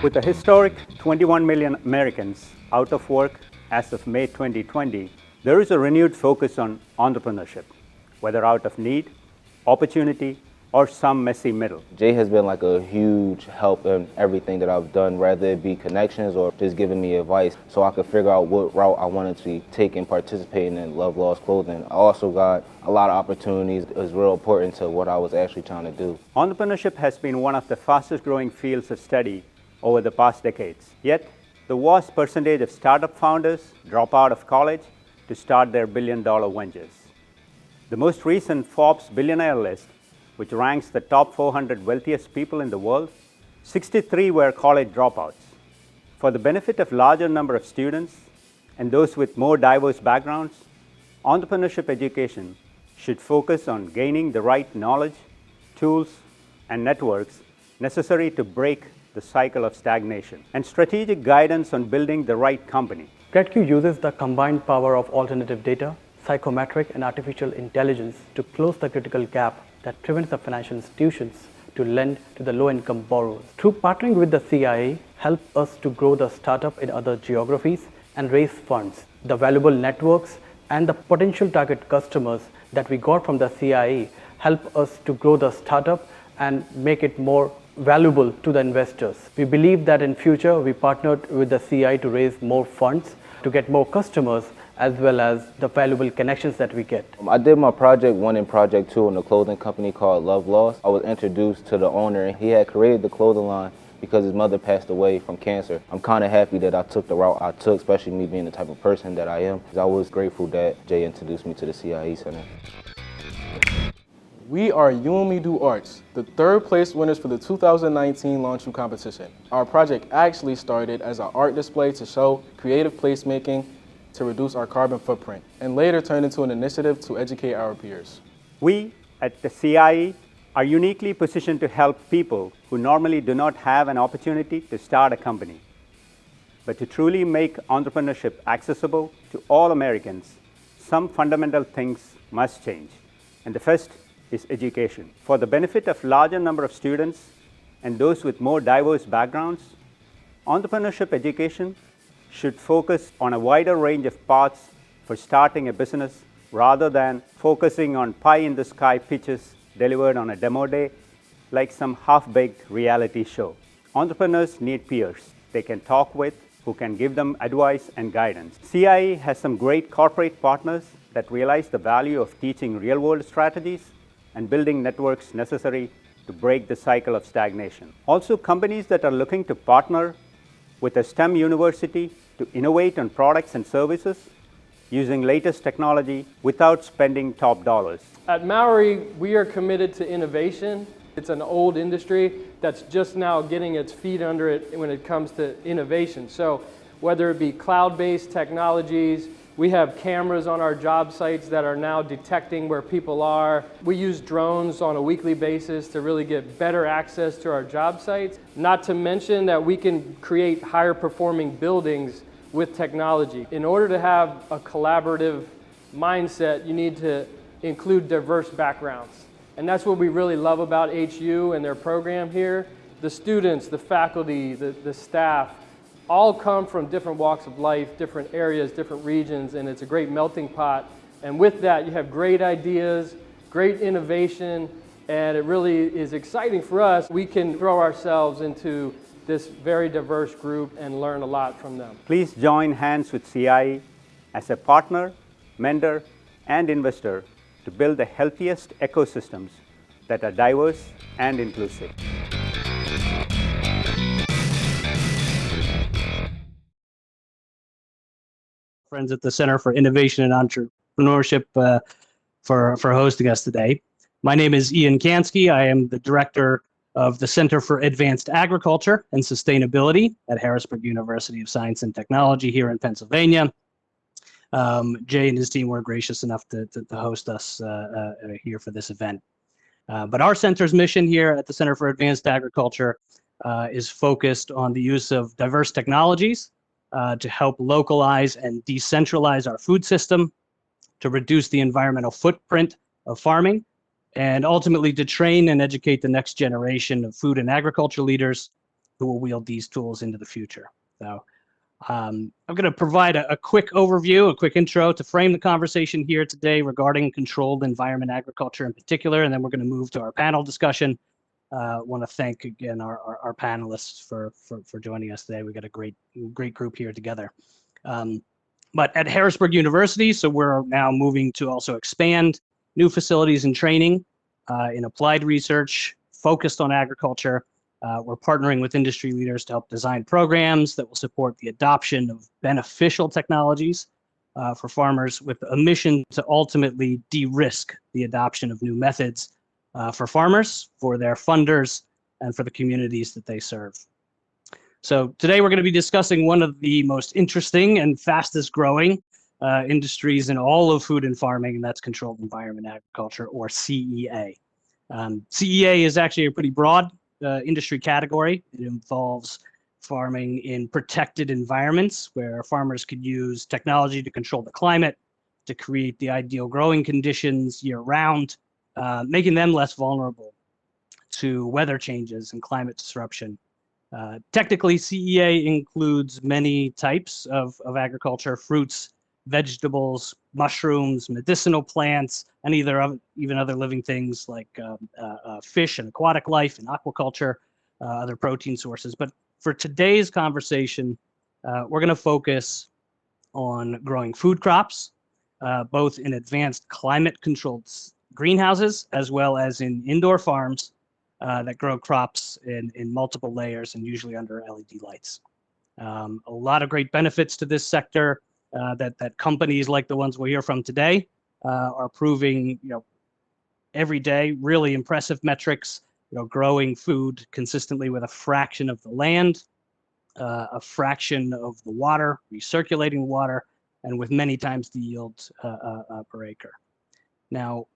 With a historic 21 million Americans out of work as of May 2020, there is a renewed focus on entrepreneurship, whether out of need, opportunity, or some messy middle. Jay has been like a huge help in everything that I've done, whether it be connections or just giving me advice so I could figure out what route I wanted to take in participating in Localized clothing. I also got a lot of opportunities. It was real important to what I was actually trying to do. Entrepreneurship has been one of the fastest growing fields of study over the past decades. Yet, the vast percentage of startup founders drop out of college to start their billion-dollar ventures. The most recent Forbes billionaire list, which ranks the top 400 wealthiest people in the world, 63 were college dropouts. For the benefit of larger number of students and those with more diverse backgrounds, entrepreneurship education should focus on gaining the right knowledge, tools, and networks necessary to break the cycle of stagnation, and strategic guidance on building the right company. GetQ uses the combined power of alternative data, psychometric, and artificial intelligence to close the critical gap that prevents the financial institutions to lend to the low-income borrowers. Through partnering with the CIA, help us to grow the startup in other geographies and raise funds. The valuable networks and the potential target customers that we got from the CIA help us to grow the startup and make it more valuable to the investors. We believe that in future we partnered with the CI to raise more funds, to get more customers, as well as the valuable connections that we get. I did my project 1 and project 2 in a clothing company called Localized. I was introduced to the owner, and he had created the clothing line because his mother passed away from cancer. I'm kind of happy that I took the route I took, especially me being the type of person that I am. I was grateful that Jay introduced me to the CIE Center. We are UME Do Arts, the third place winners for the 2019 Launch You competition. Our project actually started as an art display to show creative placemaking to reduce our carbon footprint, and later turned into an initiative to educate our peers. We at the CIE are uniquely positioned to help people who normally do not have an opportunity to start a company. But to truly make entrepreneurship accessible to all Americans, some fundamental things must change. And the first is education. For the benefit of larger number of students and those with more diverse backgrounds, entrepreneurship education should focus on a wider range of paths for starting a business rather than focusing on pie-in-the-sky pitches delivered on a demo day like some half-baked reality show. Entrepreneurs need peers they can talk with who can give them advice and guidance. CIE has some great corporate partners that realize the value of teaching real-world strategies and building networks necessary to break the cycle of stagnation. Also, companies that are looking to partner with a STEM university to innovate on products and services using latest technology without spending top dollars. At Maori, we are committed to innovation. It's an old industry that's just now getting its feet under it when it comes to innovation. So whether it be cloud-based technologies, we have cameras on our job sites that are now detecting where people are. We use drones on a weekly basis to really get better access to our job sites. Not to mention that we can create higher performing buildings with technology. In order to have a collaborative mindset, you need to include diverse backgrounds. And that's what we really love about HU and their program here. The students, the faculty, the staff, all come from different walks of life, different areas, different regions, and it's a great melting pot. And with that, you have great ideas, great innovation, and it really is exciting for us. We can throw ourselves into this very diverse group and learn a lot from them. Please join hands with CIE as a partner, mentor, and investor to build the healthiest ecosystems that are diverse and inclusive. Friends at the Center for Innovation and Entrepreneurship for hosting us today. My name is Ian Kansky. I am the director of the Center for Advanced Agriculture and Sustainability at Harrisburg University of Science and Technology here in Pennsylvania. Jay and his team were gracious enough to host us here for this event. But our center's mission here at the Center for Advanced Agriculture is focused on the use of diverse technologies to help localize and decentralize our food system, to reduce the environmental footprint of farming, and ultimately to train and educate the next generation of food and agriculture leaders who will wield these tools into the future. So I'm going to provide a quick overview, a quick intro to frame the conversation here today regarding controlled environment agriculture in particular, and then we're going to move to our panel discussion. Want to thank again our panelists for joining us today. We've got a great group here together. But at Harrisburg University, so we're now moving to also expand new facilities and training in applied research focused on agriculture. We're partnering with industry leaders to help design programs that will support the adoption of beneficial technologies for farmers with a mission to ultimately de-risk the adoption of new methods for farmers, for their funders, and for the communities that they serve. So today we're going to be discussing one of the most interesting and fastest growing industries in all of food and farming, and that's controlled environment agriculture, or CEA. CEA is actually a pretty broad industry category. It involves farming in protected environments where farmers could use technology to control the climate, to create the ideal growing conditions year round, making them less vulnerable to weather changes and climate disruption. Technically, CEA includes many types of agriculture: fruits, vegetables, mushrooms, medicinal plants, and even other living things like fish and aquatic life and aquaculture, other protein sources. But for today's conversation, we're going to focus on growing food crops, both in advanced climate-controlled greenhouses as well as in indoor farms that grow crops in multiple layers and usually under LED lights. A lot of great benefits to this sector that companies like the ones we'll hear from today are proving, every day, really impressive metrics, growing food consistently with a fraction of the land, a fraction of the water, recirculating water, and with many times the yield per acre. Now,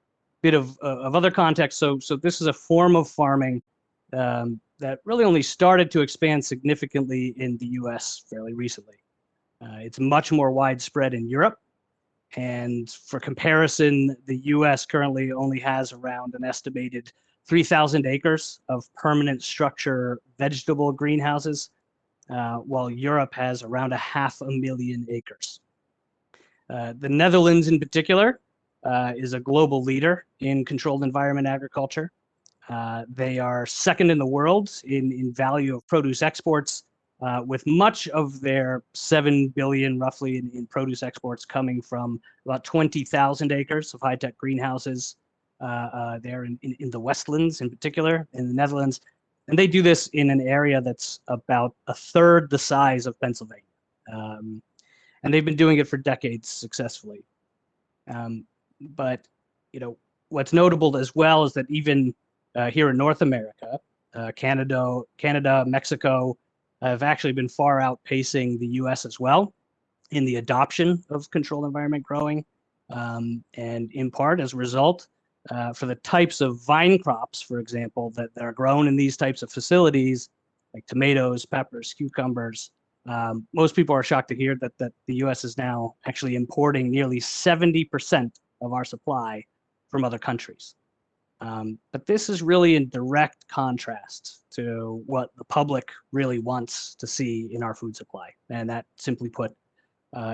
bit of other context. So this is a form of farming that really only started to expand significantly in the US fairly recently. It's much more widespread in Europe. And for comparison, the US currently only has around an estimated 3,000 acres of permanent structure vegetable greenhouses, while Europe has around 500,000 acres. The Netherlands in particular is a global leader in controlled environment agriculture. They are second in the world in value of produce exports, with much of their 7 billion roughly in produce exports coming from about 20,000 acres of high-tech greenhouses there in the Westlands in particular, in the Netherlands. And they do this in an area that's about a third the size of Pennsylvania. And they've been doing it for decades successfully. But what's notable as well is that even here in North America, Canada, Mexico have actually been far outpacing the US as well in the adoption of controlled environment growing. And in part as a result, for the types of vine crops, for example, that are grown in these types of facilities, like tomatoes, peppers, cucumbers, most people are shocked to hear that the US is now actually importing nearly 70% of our supply from other countries. But this is really in direct contrast to what the public really wants to see in our food supply. And that, simply put,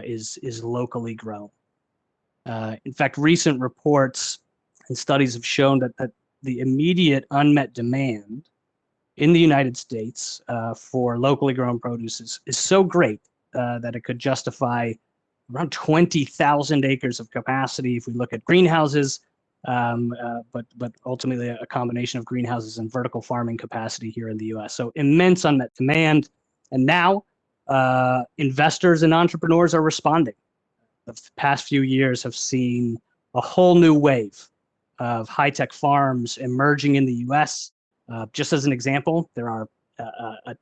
is locally grown. In fact, recent reports and studies have shown that the immediate unmet demand in the United States for locally grown produce is so great that it could justify around 20,000 acres of capacity if we look at greenhouses, but ultimately a combination of greenhouses and vertical farming capacity here in the US. So immense unmet demand. And now investors and entrepreneurs are responding. The past few years have seen a whole new wave of high-tech farms emerging in the US. Just as an example, there are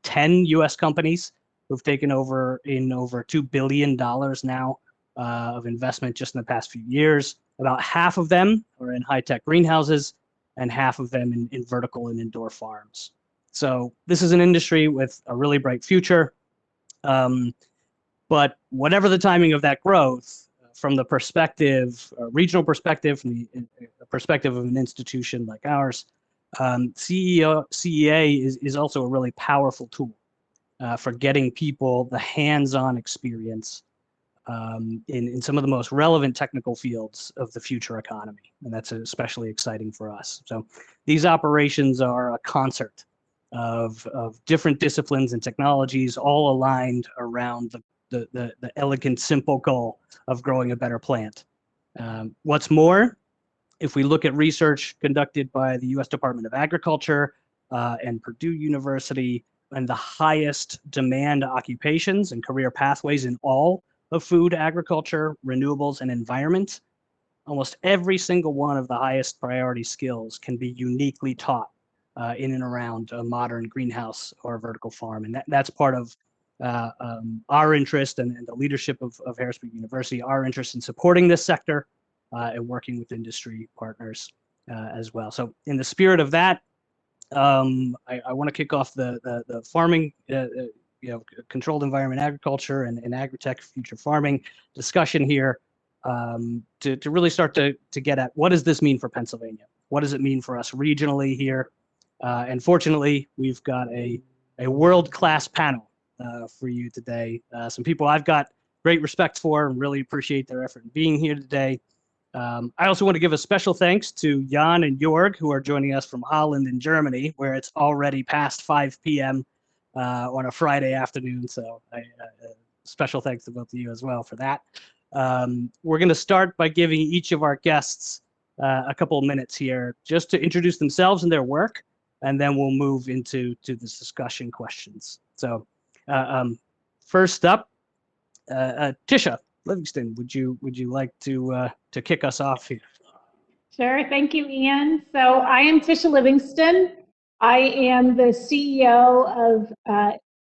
10 US companies who've taken over $2 billion now of investment just in the past few years. About half of them are in high-tech greenhouses and half of them in vertical and indoor farms. So this is an industry with a really bright future. But whatever the timing of that growth, from the perspective, regional perspective, from the perspective of an institution like ours, CEA is also a really powerful tool for getting people the hands-on experience in some of the most relevant technical fields of the future economy. And that's especially exciting for us. So these operations are a concert of different disciplines and technologies, all aligned around the elegant, simple goal of growing a better plant. What's more, if we look at research conducted by the US Department of Agriculture and Purdue University, and the highest demand occupations and career pathways in all of food, agriculture, renewables, and environment, almost every single one of the highest priority skills can be uniquely taught in and around a modern greenhouse or a vertical farm. And that's part of our interest and the leadership of Harrisburg University, our interest in supporting this sector and working with industry partners as well. So in the spirit of that, I want to kick off the farming, controlled environment agriculture and Agri-Tech future farming discussion here to really start to get at what does this mean for Pennsylvania? What does it mean for us regionally here? And fortunately, we've got a world-class panel for you today. Some people I've got great respect for and really appreciate their effort in being here today. I also want to give a special thanks to Jan and Jorg, who are joining us from Holland and Germany, where it's already past 5 p.m. On a Friday afternoon. So special thanks to both of you as well for that. We're going to start by giving each of our guests a couple of minutes here just to introduce themselves and their work, and then we'll move into this discussion questions. So first up, Tisha Livingston, would you like to kick us off here? Sure, thank you, Ian. So I am Tisha Livingston. I am the CEO of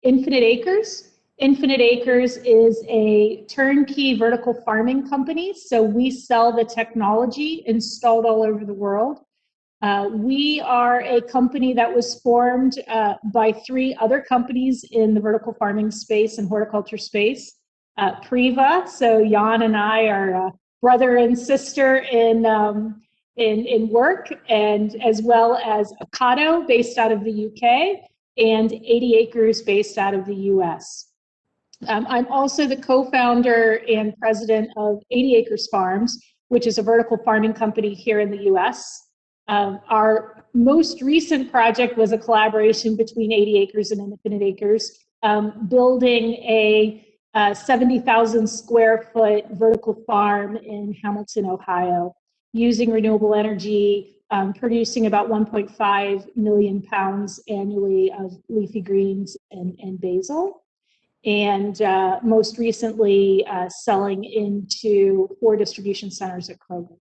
Infinite Acres. Infinite Acres is a turnkey vertical farming company. So we sell the technology installed all over the world. We are a company that was formed by 3 other companies in the vertical farming space and horticulture space. Priva, so Jan and I are brother and sister in work, and as well as Ocado, based out of the UK, and 80 Acres, based out of the US. I'm also the co-founder and president of 80 Acres Farms, which is a vertical farming company here in the US. Our most recent project was a collaboration between 80 Acres and Infinite Acres, building a 70,000 square foot vertical farm in Hamilton, Ohio, using renewable energy, producing about 1.5 million pounds annually of leafy greens and basil. And most recently, selling into 4 distribution centers at Kroger.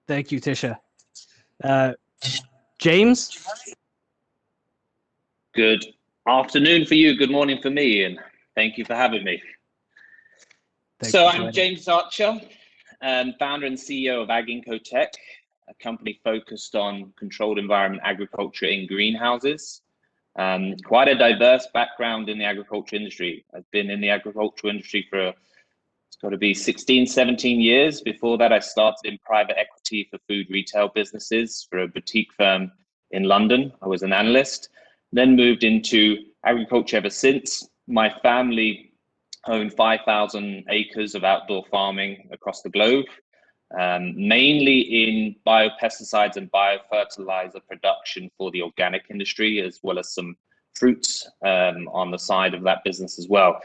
Thank you, Tisha. James? Good afternoon for you. Good morning for me, and thank you for having me. I'm James Archer, founder and CEO of Agri-Tech, a company focused on controlled environment agriculture in greenhouses. Quite a diverse background in the agriculture industry. I've been in the agricultural industry for, it's got to be 16, 17 years. Before that, I started in private equity for food retail businesses for a boutique firm in London. I was an analyst, then moved into agriculture ever since. My family own 5,000 acres of outdoor farming across the globe, mainly in biopesticides and biofertilizer production for the organic industry, as well as some fruits on the side of that business as well.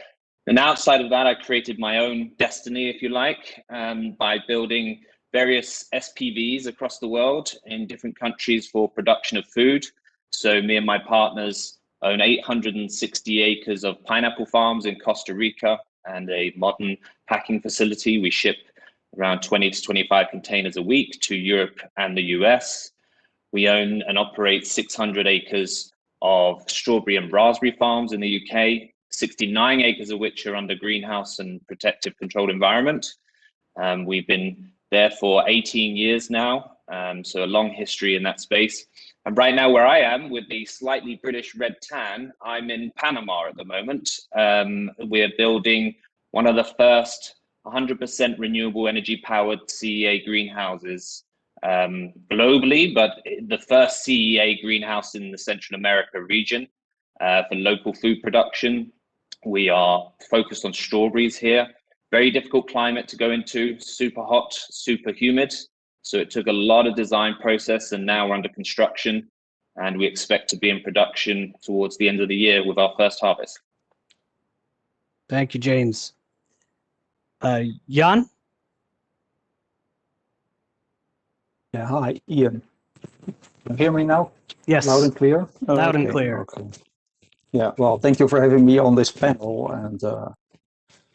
And outside of that, I created my own destiny, if you like, by building various SPVs across the world in different countries for production of food. So me and my partners own 860 acres of pineapple farms in Costa Rica and a modern packing facility. We ship around 20 to 25 containers a week to Europe and the US. We own and operate 600 acres of strawberry and raspberry farms in the UK, 69 acres of which are under greenhouse and protective controlled environment. We've been there for 18 years now, so a long history in that space. And right now where I am with the slightly British red tan, I'm in Panama at the moment. We're building one of the first 100% renewable energy powered CEA greenhouses globally, but the first CEA greenhouse in the Central America region for local food production. We are focused on strawberries here. Very difficult climate to go into, super hot, super humid. So it took a lot of design process, and now we're under construction, and we expect to be in production towards the end of the year with our first harvest. Thank you, James. Jan? Yeah, hi, Ian. Can you hear me now? Yes. Loud and clear? Loud and Okay, clear. Okay. Yeah, well, thank you for having me on this panel. And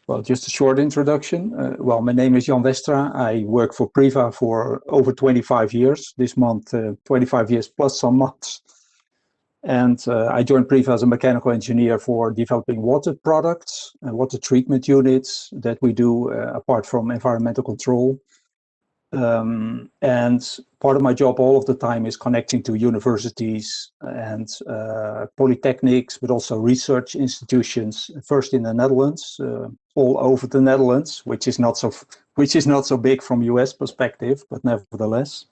well, just a short introduction. Well, my name is Jan Vestra. I work for Priva for over 25 years. This month, 25 years plus some months. And I joined Priva as a mechanical engineer for developing water products and water treatment units that we do apart from environmental control. And part of my job all of the time is connecting to universities and polytechnics, but also research institutions, first in the Netherlands, all over the Netherlands, which is not so big from US perspective, but nevertheless.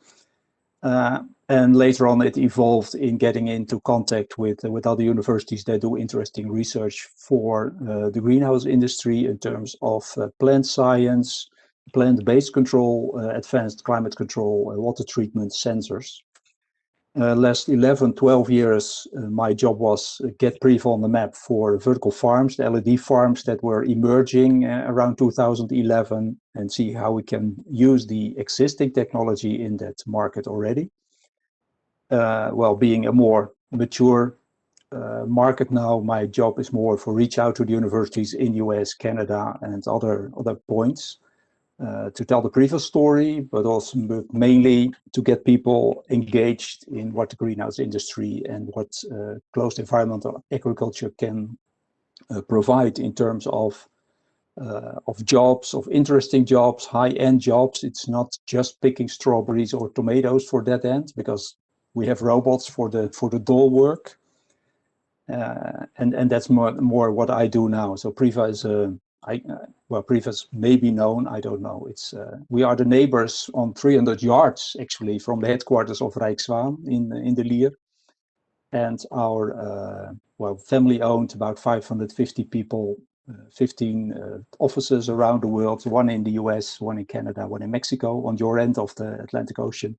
And later on, it evolved in getting into contact with other universities that do interesting research for the greenhouse industry in terms of plant science, plant-based control, advanced climate control, water treatment, sensors. Last 11, 12 years, my job was get Priva on the map for vertical farms, the LED farms that were emerging around 2011, and see how we can use the existing technology in that market already. Well, being a more mature market now, my job is more for reach out to the universities in US, Canada, and other points. To tell the Priva story, but also mainly to get people engaged in what the greenhouse industry and what closed environmental agriculture can provide in terms of jobs, of interesting jobs, high-end jobs. It's not just picking strawberries or tomatoes for that end, because we have robots for the dull work, and that's more what I do now. So Priva is well, Priva's may be known, I don't know. It's we are the neighbors on 300 yards actually from the headquarters of Rijkswaan in the Lier, and our well, family-owned, about 550 people, 15 offices around the world, one in the US, one in Canada, one in Mexico, on your end of the Atlantic Ocean.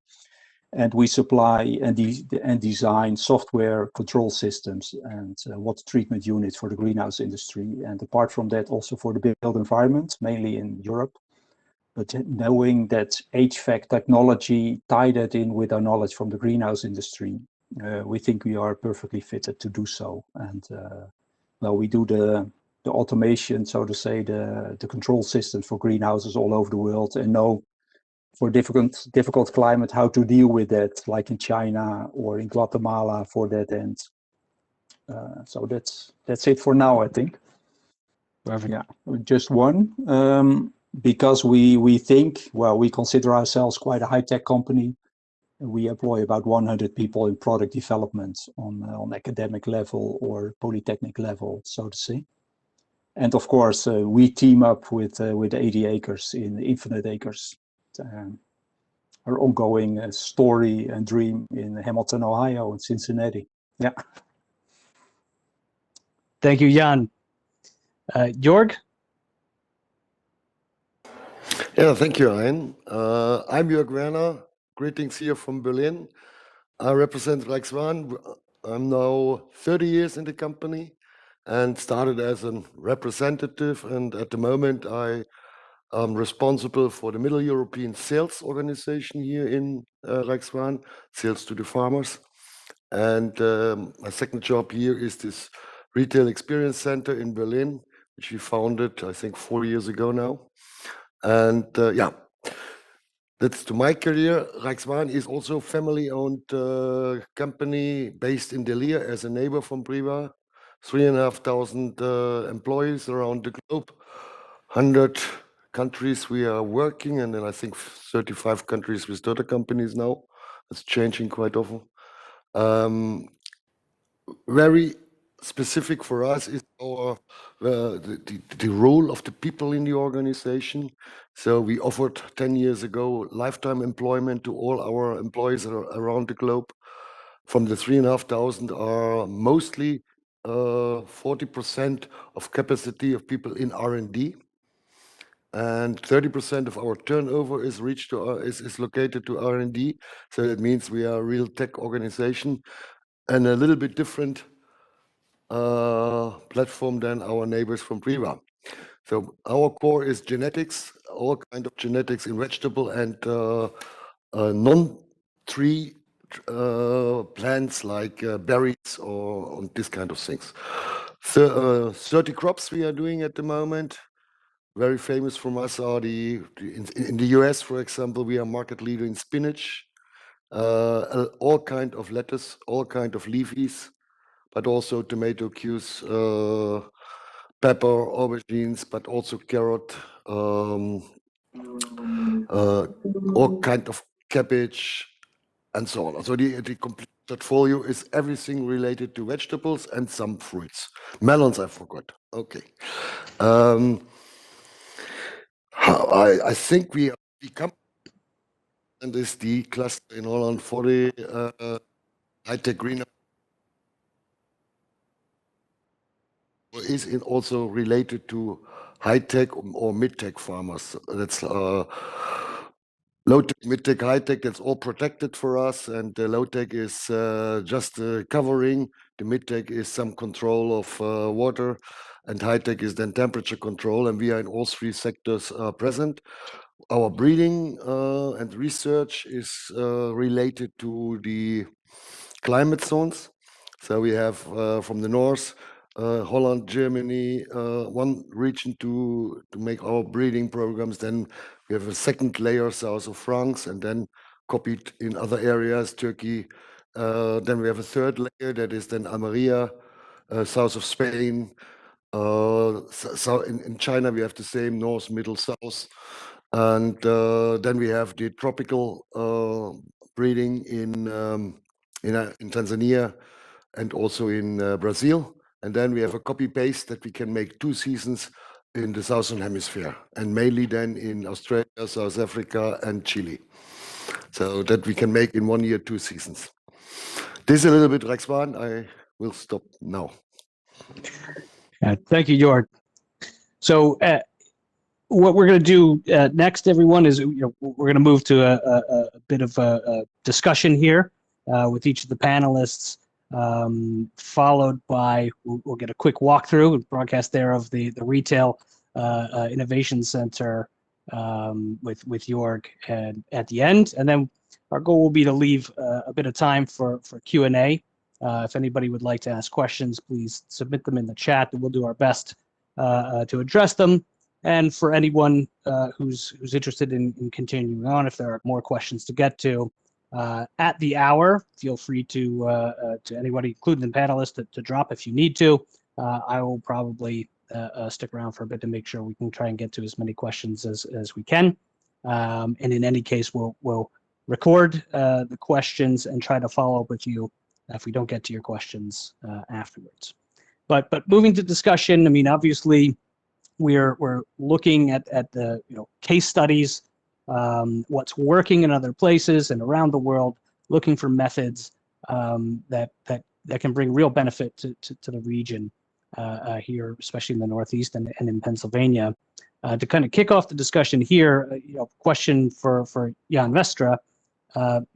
And we supply and design software control systems and water treatment units for the greenhouse industry. And apart from that, also for the built environment, mainly in Europe. But knowing that HVAC technology, tie that in with our knowledge from the greenhouse industry, we think we are perfectly fitted to do so. And well, we do the automation, so to say, the control systems for greenhouses all over the world, and know for difficult climate how to deal with that, like in China or in Guatemala for that end. So that's it for now, I think. Perfect. Yeah, just one. Because we think, well, we consider ourselves quite a high-tech company. We employ about 100 people in product development on academic level or polytechnic level, so to say. And of course, we team up with 80 Acres in Infinite Acres. Our ongoing story and dream in Hamilton, Ohio, and Cincinnati. Yeah. Thank you, Jan. Jorg? Yeah, thank you, Ern. I'm Jörg Werner. Greetings here from Berlin. I represent Rijkswaan. I'm now 30 years in the company and started as a representative. And at the moment, I am responsible for the Middle European sales organization here in Rijkswaan, sales to the farmers. And my second job here is this retail experience center in Berlin, which we founded, I think, 4 years ago now. And yeah, that's to my career. Rijkswaan is also a family-owned company based in the Lier as a neighbor from Priva. 3,500 employees around the globe, 100 countries we are working, and then I think 35 countries with other companies now. It's changing quite often. Very specific for us is the role of the people in the organization. So we offered 10 years ago lifetime employment to all our employees around the globe. From the 3,500 are mostly 40% of capacity of people in R&D, and 30% of our turnover is located to R&D. So that means we are a real tech organization and a little bit different platform than our neighbors from Priva. So our core is genetics, all kind of genetics in vegetable and non-tree plants like berries or this kind of things. 30 crops we are doing at the moment. Very famous from us are in the US, for example, we are market leader in spinach, all kind of lettuce, all kind of leafies, but also tomato cues, pepper, aubergines, but also carrot, all kind of cabbage, and so on. So the complete portfolio is everything related to vegetables and some fruits. Melons, I forgot. Okay. I think we become, and is the cluster in Holland for the high-tech green is also related to high-tech or mid-tech farmers. That's low-tech, mid-tech, high-tech, that's all protected for us, and the low-tech is just covering. The mid-tech is some control of water, and high-tech is then temperature control, and we are in all three sectors present. Our breeding and research is related to the climate zones. So we have from the north, Holland, Germany, one region to make our breeding programs. Then we have a second layer south of France, and then copied in other areas, Turkey. Then we have a third layer that is then Almeria, south of Spain. So in China, we have the same north, middle, south. And then we have the tropical breeding in Tanzania and also in Brazil. And then we have a copy paste that we can make 2 seasons in the Southern Hemisphere, and mainly then in Australia, South Africa, and Chile. So that we can make in 1 year 2 seasons. This is a little bit Rex Van. I will stop now. Thank you, Jörg. So what we're going to do next, everyone, is we're going to move to a bit of a discussion here with each of the panelists, followed by we'll get a quick walkthrough and broadcast there of the Retail Innovation Center with Jörg at the end, and then our goal will be to leave a bit of time for Q&A. If anybody would like to ask questions, please submit them in the chat, and we'll do our best to address them. And for anyone who's interested in continuing on, if there are more questions to get to at the hour, feel free to anybody, including the panelists, to drop if you need to. I will probably stick around for a bit to make sure we can try and get to as many questions as we can. And in any case, we'll record the questions and try to follow up with you if we don't get to your questions afterwards. But moving to discussion, I mean, obviously, we're looking at the case studies, what's working in other places and around the world, looking for methods that can bring real benefit to the region here, especially in the Northeast and in Pennsylvania. To kind of kick off the discussion here, question for Jan Vestra.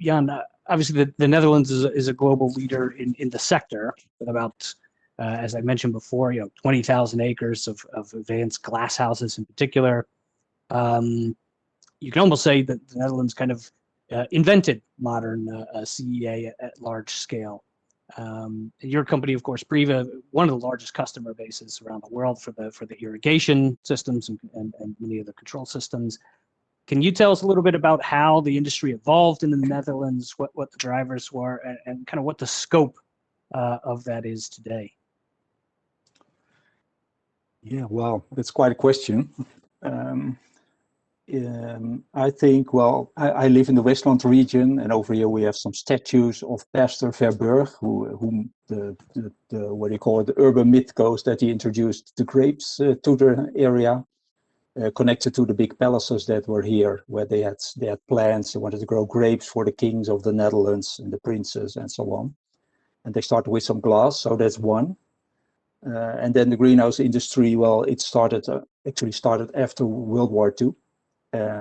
Jan, obviously the Netherlands is a global leader in the sector with about, as I mentioned before, 20,000 acres of advanced glass houses in particular. You can almost say that the Netherlands kind of invented modern CEA at large scale. Your company, of course, Priva, one of the largest customer bases around the world for the irrigation systems and many of the control systems. Can you tell us a little bit about how the industry evolved in the Netherlands, what the drivers were, and kind of what the scope of that is today? Yeah, well, that's quite a question. I think, well, I live in the Westland region, and over here we have some statues of Pastor Verburg, whom the what do you call it, the urban myth goes that he introduced the grapes to the area, connected to the big palaces that were here, where they had plans. They wanted to grow grapes for the kings of the Netherlands and the princes and so on. And they started with some glass, so that's one. And then the greenhouse industry, well, it actually started after World War II.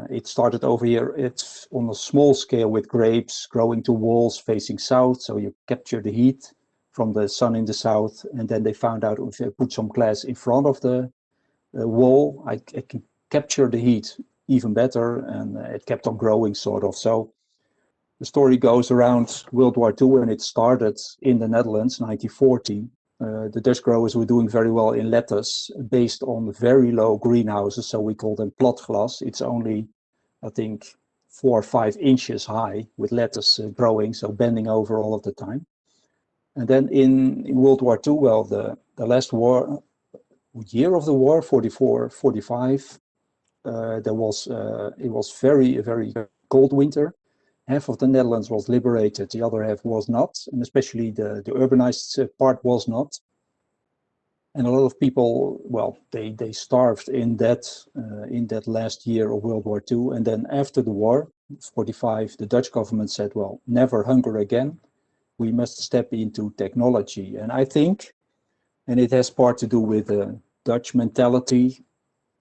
It started over here, it's on a small scale with grapes growing to walls facing south, so you capture the heat from the sun in the south, and then they found out if you put some glass in front of the wall, I can capture the heat even better, and it kept on growing sort of. So the story goes around World War II, and it started in the Netherlands, 1940. The Dutch growers were doing very well in lettuce based on very low greenhouses, so we call them plotglas. It's only, I think, 4 or 5 inches high with lettuce growing, so bending over all of the time. And then in World War II, well, the last year of the war, 44, 45, it was a very cold winter. Half of the Netherlands was liberated, the other half was not, and especially the urbanized part was not. And a lot of people, well, they starved in that last year of World War II. And then after the war, 45, the Dutch government said, well, never hunger again. We must step into technology. And I think, and it has part to do with the Dutch mentality,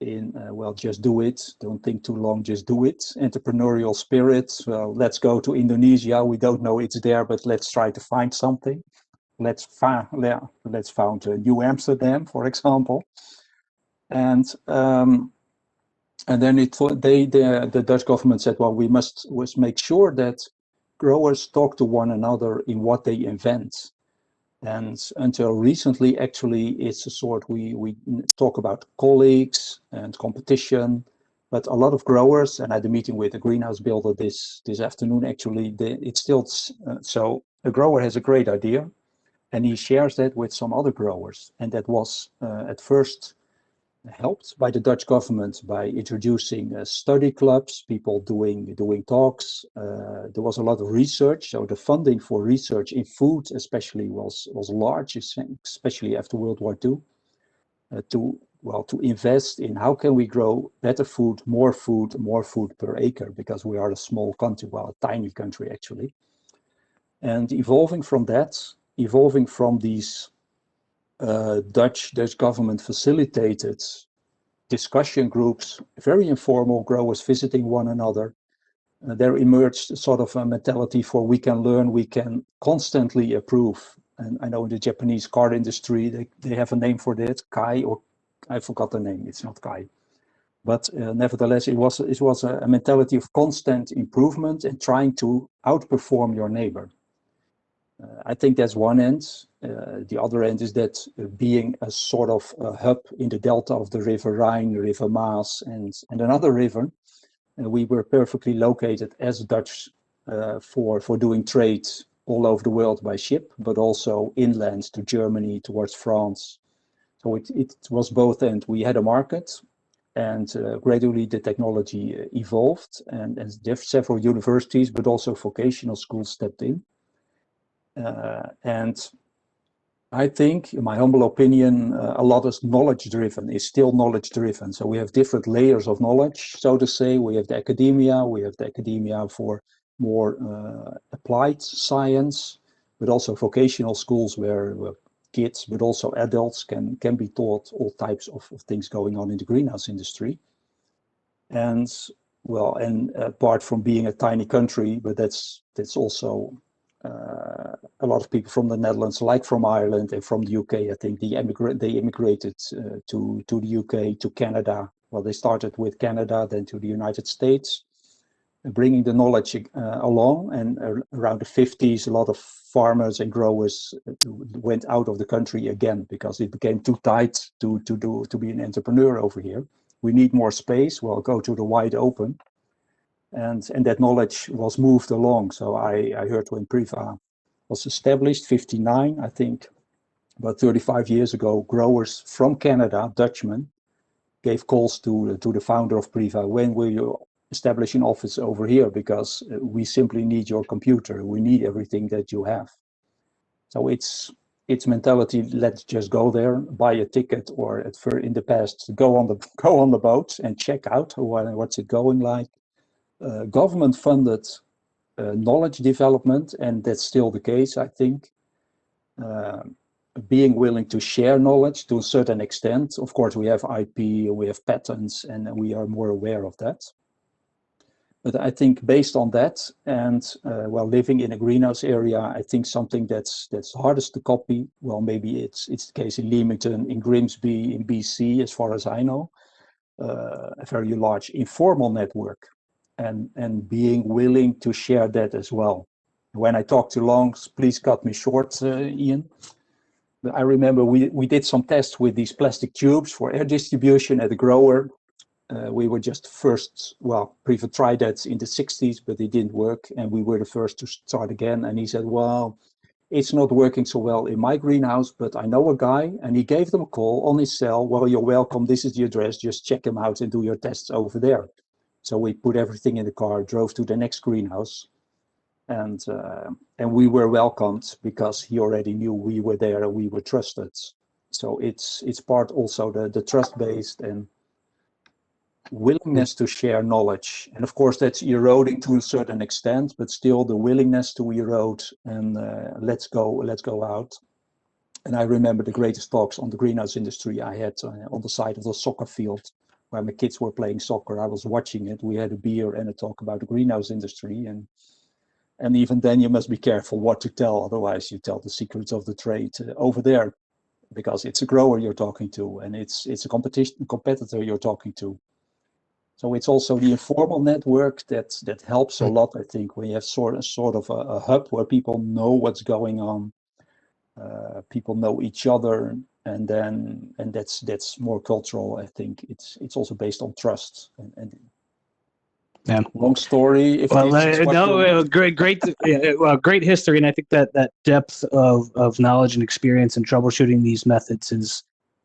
well, just do it, don't think too long, just do it. Entrepreneurial spirit, well, let's go to Indonesia, we don't know it's there, but let's try to find something. Let's found New Amsterdam, for example. And then the Dutch government said, well, we must make sure that growers talk to one another in what they invent. And until recently, actually, it's a sort, we talk about colleagues and competition, but a lot of growers, and I had a meeting with a greenhouse builder this afternoon, actually, it's still, so a grower has a great idea, and he shares that with some other growers. And that was at first helped by the Dutch government by introducing study clubs, people doing talks. There was a lot of research, so the funding for research in food especially was large, especially after World War II, to invest in how can we grow better food, more food per acre, because we are a small country, well, a tiny country actually. And evolving from these Dutch government facilitated discussion groups, very informal, growers visiting one another. There emerged sort of a mentality for we can learn, we can constantly improve. And I know in the Japanese car industry, they have a name for that, Kai, or I forgot the name, it's not Kai. But nevertheless, it was a mentality of constant improvement and trying to outperform your neighbor. I think that's one end. The other end is that being a sort of a hub in the delta of the River Rhine, River Maas, and another river, we were perfectly located as Dutch for doing trade all over the world by ship, but also inland to Germany, towards France. So it was both ends. We had a market, and gradually the technology evolved, and there several universities, but also vocational schools stepped in. And I think, in my humble opinion, a lot is knowledge-driven, is still knowledge-driven. So we have different layers of knowledge, so to say. We have the academia for more applied science, but also vocational schools where kids, but also adults can be taught all types of things going on in the greenhouse industry. And well, and apart from being a tiny country, but that's also a lot of people from the Netherlands, like from Ireland and from the UK, I think they immigrated to the UK, to Canada. Well, they started with Canada, then to the United States, bringing the knowledge along. And around the 50s, a lot of farmers and growers went out of the country again because it became too tight to be an entrepreneur over here. We need more space. Well, go to the wide open. And that knowledge was moved along. So I heard when Priva was established, 59, I think, about 35 years ago, growers from Canada, Dutchmen, gave calls to the founder of Priva. When will you establish an office over here? Because we simply need your computer. We need everything that you have. So it's mentality. Let's just go there, buy a ticket, or in the past, go on the boat and check out what's it going like. Government funded knowledge development, and that's still the case, I think. Being willing to share knowledge to a certain extent. Of course, we have IP, we have patents, and we are more aware of that. But I think based on that, and while living in a greenhouse area, I think something that's hardest to copy. Well, maybe it's the case in Leamington, in Grimsby, in BC, as far as I know, a very large informal network, and being willing to share that as well. When I talk too long, please cut me short, Ian. But I remember we did some tests with these plastic tubes for air distribution at a grower. We were just Priva tried that in the 60s, but it didn't work. And we were the first to start again. And he said, well, it's not working so well in my greenhouse, but I know a guy. And he gave them a call on his cell. Well, you're welcome. This is the address. Just check him out and do your tests over there. So we put everything in the car, drove to the next greenhouse. And we were welcomed because he already knew we were there and we were trusted. So it's part also the trust-based and willingness to share knowledge. And of course, that's eroding to a certain extent, but still the willingness to erode and let's go out. And I remember the greatest talks on the greenhouse industry I had on the side of the soccer field where my kids were playing soccer. I was watching it. We had a beer and a talk about the greenhouse industry. And even then you must be careful what to tell. Otherwise you tell the secrets of the trade over there, because it's a grower you're talking to and it's a competitor you're talking to. So it's also the informal network that helps a lot, I think, when you have sort of a hub where people know what's going on, people know each other, and that's more cultural. I think it's also based on trust. And yeah. Long story. If great history, and I think that depth of knowledge and experience in troubleshooting these methods is.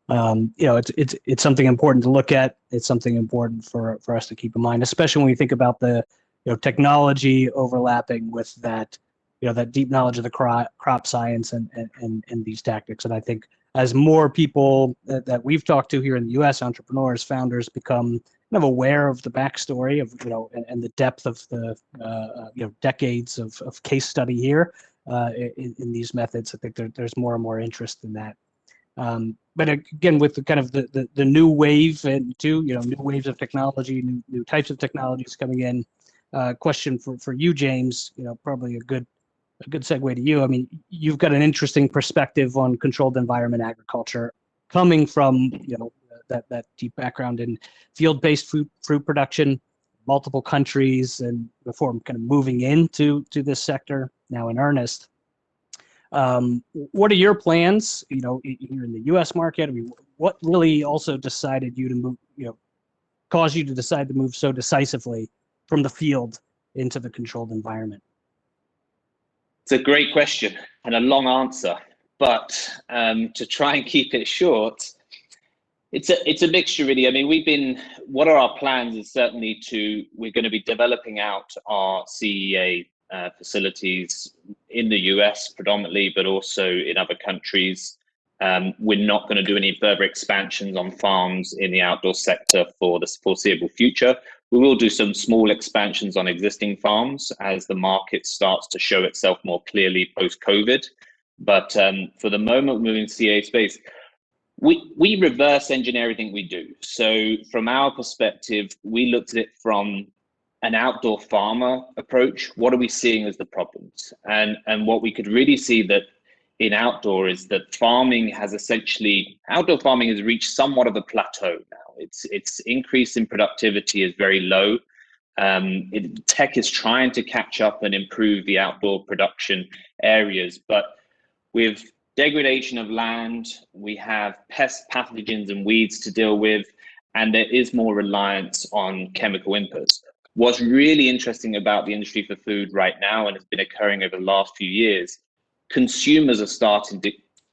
It's something important to look at. It's something important for us to keep in mind, especially when we think about the technology overlapping with that that deep knowledge of the crop science and these tactics. And I think as more people that we've talked to here in the U.S., entrepreneurs, founders, become kind of aware of the backstory of and the depth of the decades of case study here in these methods, I think there's more and more interest in that. But again, with the kind of the new wave and new waves of technology, new types of technologies coming in. Question for you, James. Probably a good segue to you. I mean, you've got an interesting perspective on controlled environment agriculture, coming from that deep background in field-based fruit production, multiple countries, and before kind of moving into this sector now in earnest. What are your plans, here in the U.S. market? I mean, what really also decided you to move, caused you to decide to move so decisively from the field into the controlled environment? It's a great question and a long answer, but to try and keep it short, it's a mixture really. I mean, what are our plans is certainly we're going to be developing out our CEA facilities in the US predominantly, but also in other countries. We're not going to do any further expansions on farms in the outdoor sector for the foreseeable future. We will do some small expansions on existing farms as the market starts to show itself more clearly post-COVID. But for the moment, moving CEA space, we reverse engineer everything we do. So from our perspective, we looked at it from an outdoor farmer approach. What are we seeing as the problems? And what we could really see that in outdoor is that outdoor farming has reached somewhat of a plateau now. Its increase in productivity is very low. Tech is trying to catch up and improve the outdoor production areas, but with degradation of land, we have pest pathogens and weeds to deal with, and there is more reliance on chemical inputs. What's really interesting about the industry for food right now, and has been occurring over the last few years, consumers are starting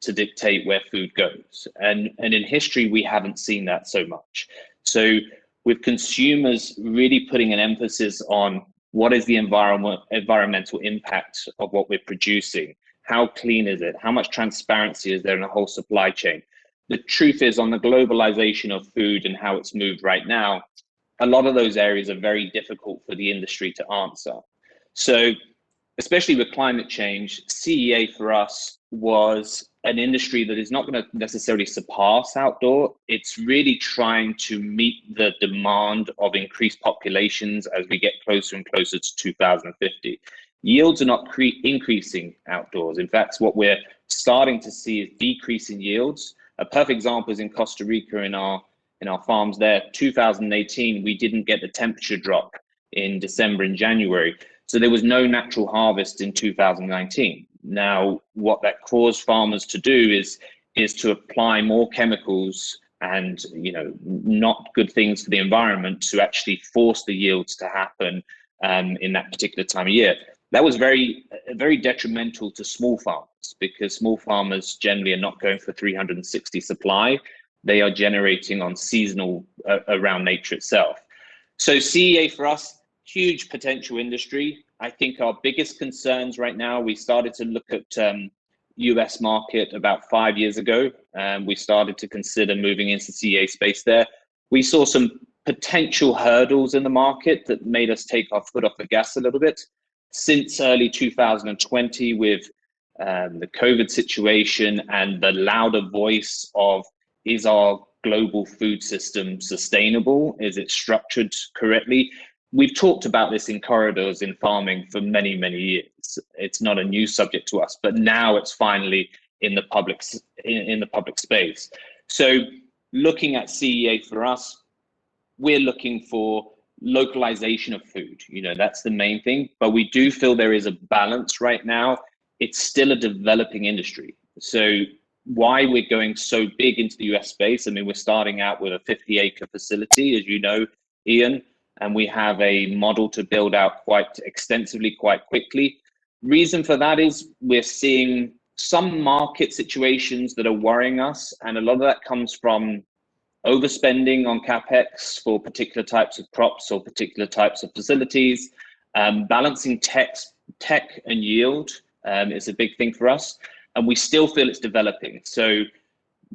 to dictate where food goes. And in history, we haven't seen that so much. So with consumers really putting an emphasis on what is the environmental impact of what we're producing, how clean is it, how much transparency is there in the whole supply chain. The truth is, on the globalization of food and how it's moved right now, a lot of those areas are very difficult for the industry to answer. So especially with climate change, CEA for us was an industry that is not going to necessarily surpass outdoor. It's really trying to meet the demand of increased populations as we get closer and closer to 2050. Yields are not increasing outdoors. In fact, what we're starting to see is decreasing yields. A perfect example is in Costa Rica in our farms there. 2018, we didn't get the temperature drop in December and January. So there was no natural harvest in 2019. Now, what that caused farmers to do is to apply more chemicals and not good things for the environment to actually force the yields to happen in that particular time of year. That was very detrimental to small farmers, because small farmers generally are not going for 360 supply. They are generating on seasonal around nature itself. So CEA for us, huge potential industry. I think our biggest concerns right now, we started to look at US market about 5 years ago, and we started to consider moving into CEA space there. We saw some potential hurdles in the market that made us take our foot off the gas a little bit. Since early 2020, with the COVID situation and the louder voice of, is our global food system sustainable? Is it structured correctly? We've talked about this in corridors in farming for many, many years. It's not a new subject to us, but now it's finally in the public space. So looking at CEA for us, we're looking for localization of food. That's the main thing, but we do feel there is a balance right now. It's still a developing industry. So why we're going so big into the US space, I mean, we're starting out with a 50-acre facility, as you know, Ian, and we have a model to build out quite extensively, quite quickly. Reason for that is we're seeing some market situations that are worrying us, and a lot of that comes from overspending on CapEx for particular types of crops or particular types of facilities. Balancing tech and yield is a big thing for us, and we still feel it's developing. So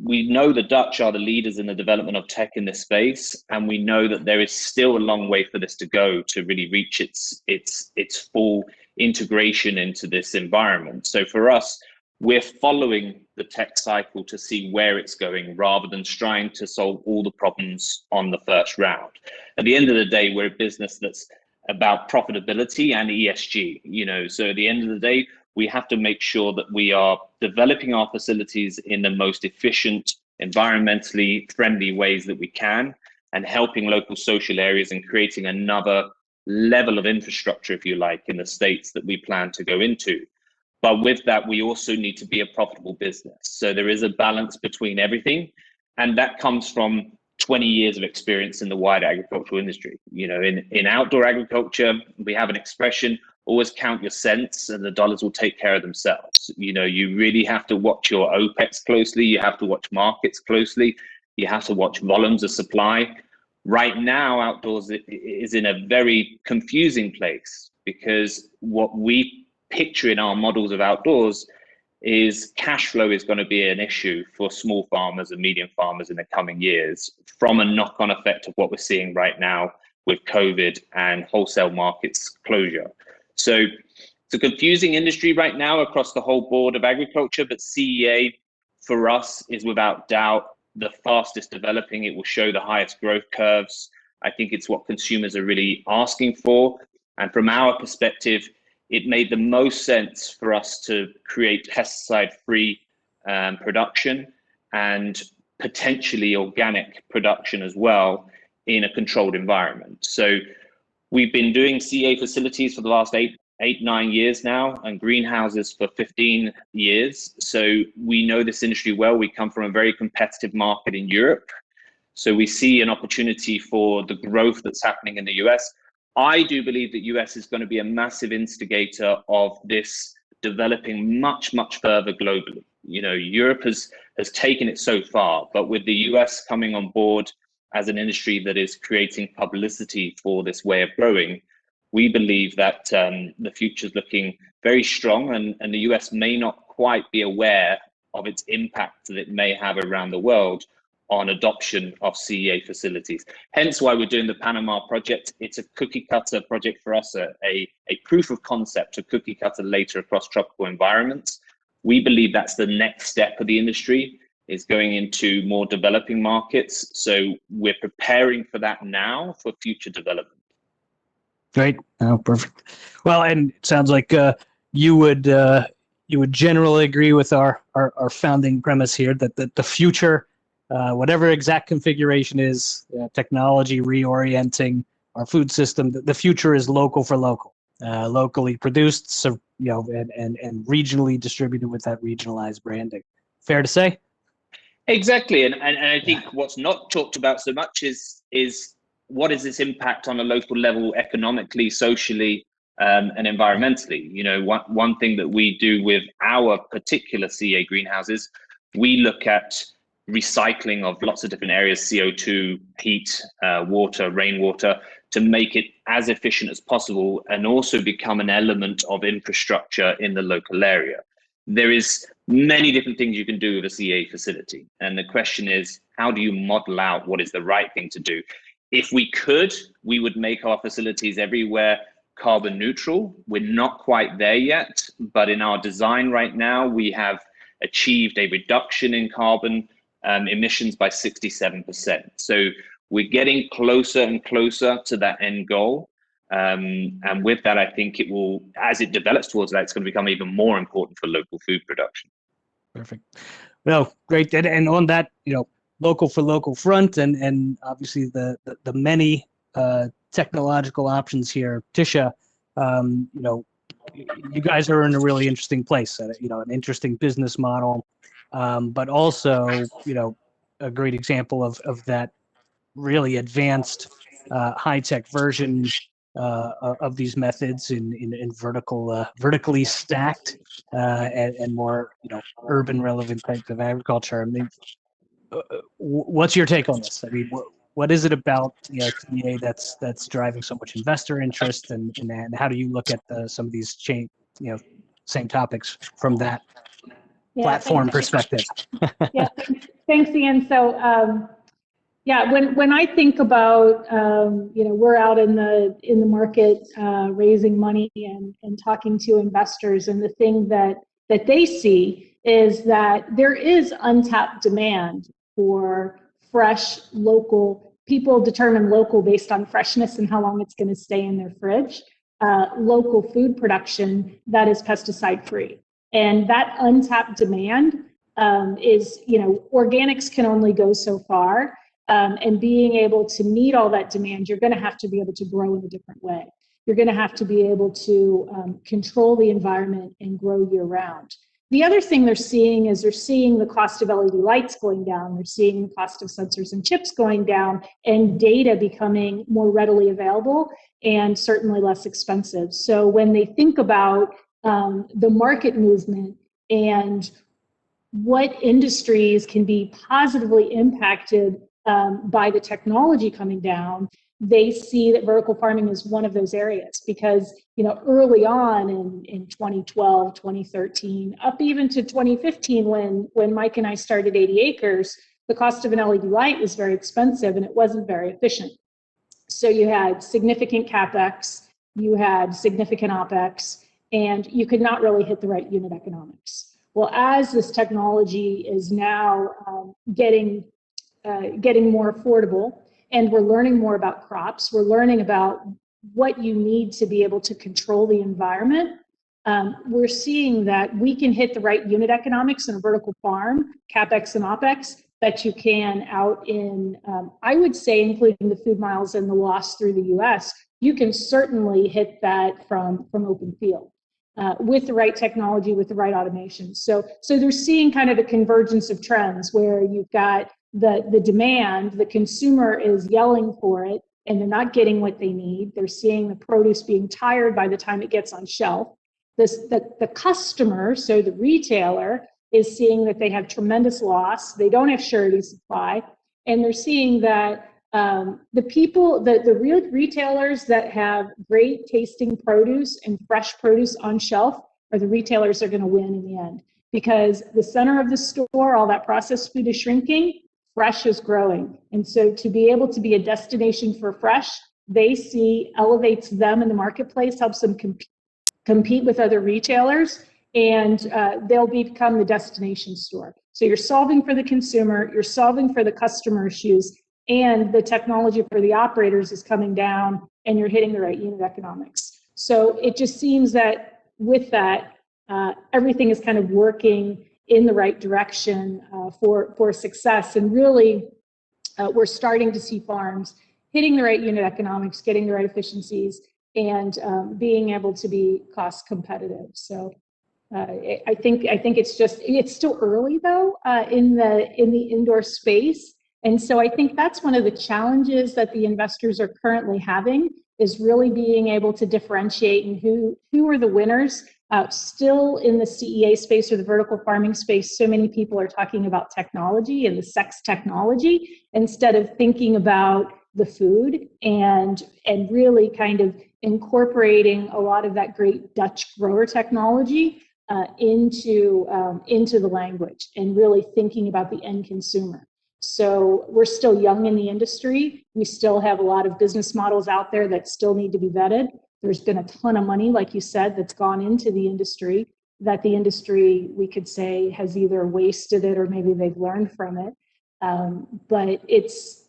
we know the Dutch are the leaders in the development of tech in this space, and we know that there is still a long way for this to go to really reach its full integration into this environment. So for us, we're following the tech cycle to see where it's going, rather than trying to solve all the problems on the first round. At the end of the day, we're a business that's about profitability and ESG. So at the end of the day, we have to make sure that we are developing our facilities in the most efficient, environmentally friendly ways that we can, and helping local social areas and creating another level of infrastructure, if you like, in the states that we plan to go into. But with that, we also need to be a profitable business. So there is a balance between everything. And that comes from 20 years of experience in the wider agricultural industry. In outdoor agriculture, we have an expression, always count your cents and the dollars will take care of themselves. You really have to watch your OPEX closely. You have to watch markets closely. You have to watch volumes of supply. Right now, outdoors is in a very confusing place, because what we picture in our models of outdoors is cash flow is going to be an issue for small farmers and medium farmers in the coming years, from a knock-on effect of what we're seeing right now with COVID and wholesale markets closure. So it's a confusing industry right now across the whole board of agriculture, but CEA for us is without doubt the fastest developing. It will show the highest growth curves. I think it's what consumers are really asking for. And from our perspective, it made the most sense for us to create pesticide-free production and potentially organic production as well in a controlled environment. So we've been doing CEA facilities for the last 9 years now, and greenhouses for 15 years. So we know this industry well. We come from a very competitive market in Europe. So we see an opportunity for the growth that's happening in the US. I do believe that US is going to be a massive instigator of this developing much, much further globally. Europe has taken it so far, but with the US coming on board, as an industry that is creating publicity for this way of growing, we believe that the future is looking very strong, and the US may not quite be aware of its impact that it may have around the world on adoption of CEA facilities. Hence why we're doing the Panama project. It's a cookie cutter project for us, a proof of concept, a cookie cutter later across tropical environments. We believe that's the next step of the industry, is going into more developing markets. So we're preparing for that now for future development. Great. Oh, perfect. Well, and it sounds like you would generally agree with our founding premise here that the future, whatever exact configuration is, technology reorienting our food system, the future is local for local, locally produced, so and regionally distributed with that regionalized branding. Fair to say? Exactly, and I think what's not talked about so much is what is its impact on a local level, economically, socially, and environmentally. You know, one thing that we do with our particular CEA greenhouses, we look at recycling of lots of different areas, CO2, heat, water, rainwater, to make it as efficient as possible and also become an element of infrastructure in the local area. There is many different things you can do with a CEA facility. And the question is, how do you model out what is the right thing to do? If we could, we would make our facilities everywhere carbon neutral. We're not quite there yet, but in our design right now, we have achieved a reduction in carbon emissions by 67%. So we're getting closer and closer to that end goal. And with that, I think it will, as it develops towards that, it's going to become even more important for local food production. Perfect. Well, great. And on that, local for local front, and obviously the many technological options here, Tisha, you guys are in a really interesting place, an interesting business model, but also, a great example of that really advanced high-tech version of these methods in vertically stacked and more urban relevant types of agriculture. I mean, what's your take on this? I mean, what is it about CEA that's driving so much investor interest, and how do you look at some of these same topics from that platform perspective? Yeah, thanks, Ian. So when I think about we're out in the market raising money and talking to investors, and the thing that they see is that there is untapped demand for fresh, local. People determine local based on freshness and how long it's going to stay in their fridge. Local food production that is pesticide free, and that untapped demand is, organics can only go so far. And being able to meet all that demand, you're going to have to be able to grow in a different way. You're going to have to be able to control the environment and grow year round. The other thing they're seeing is the cost of LED lights going down. They're seeing the cost of sensors and chips going down, and data becoming more readily available and certainly less expensive. So when they think about the market movement and what industries can be positively impacted by the technology coming down, they see that vertical farming is one of those areas, because early on in 2012, 2013, up even to 2015, when Mike and I started 80 Acres, the cost of an LED light was very expensive and it wasn't very efficient. So you had significant CapEx, you had significant OpEx, and you could not really hit the right unit economics. Well, as this technology is now getting more affordable, and we're learning more about crops, we're learning about what you need to be able to control the environment, we're seeing that we can hit the right unit economics in a vertical farm, CapEx and OpEx, that you can out in, I would say, including the food miles and the loss through the US, you can certainly hit that from open field. With the right technology, with the right automation. So they're seeing kind of a convergence of trends where you've got the demand, the consumer is yelling for it, and they're not getting what they need. They're seeing the produce being tired by the time it gets on shelf. The customer, so the retailer, is seeing that they have tremendous loss. They don't have surety supply, and they're seeing that the real retailers that have great tasting produce and fresh produce on shelf are the retailers that are going to win in the end, because the center of the store, all that processed food is shrinking, fresh is growing. And so to be able to be a destination for fresh, they see elevates them in the marketplace, helps them compete with other retailers, and they'll become the destination store. So you're solving for the consumer, you're solving for the customer issues, and the technology for the operators is coming down, and you're hitting the right unit economics. So it just seems that with that, everything is kind of working in the right direction for success. And really, we're starting to see farms hitting the right unit economics, getting the right efficiencies, and being able to be cost competitive. So I think it's still early though in the indoor space. And so I think that's one of the challenges that the investors are currently having, is really being able to differentiate and who are the winners. Still in the CEA space or the vertical farming space, so many people are talking about technology and the sex technology instead of thinking about the food and really kind of incorporating a lot of that great Dutch grower technology into the language and really thinking about the end consumer. So we're still young in the industry. We still have a lot of business models out there that still need to be vetted. There's been a ton of money, like you said, that's gone into the industry, that the industry, we could say, has either wasted it or maybe they've learned from it. But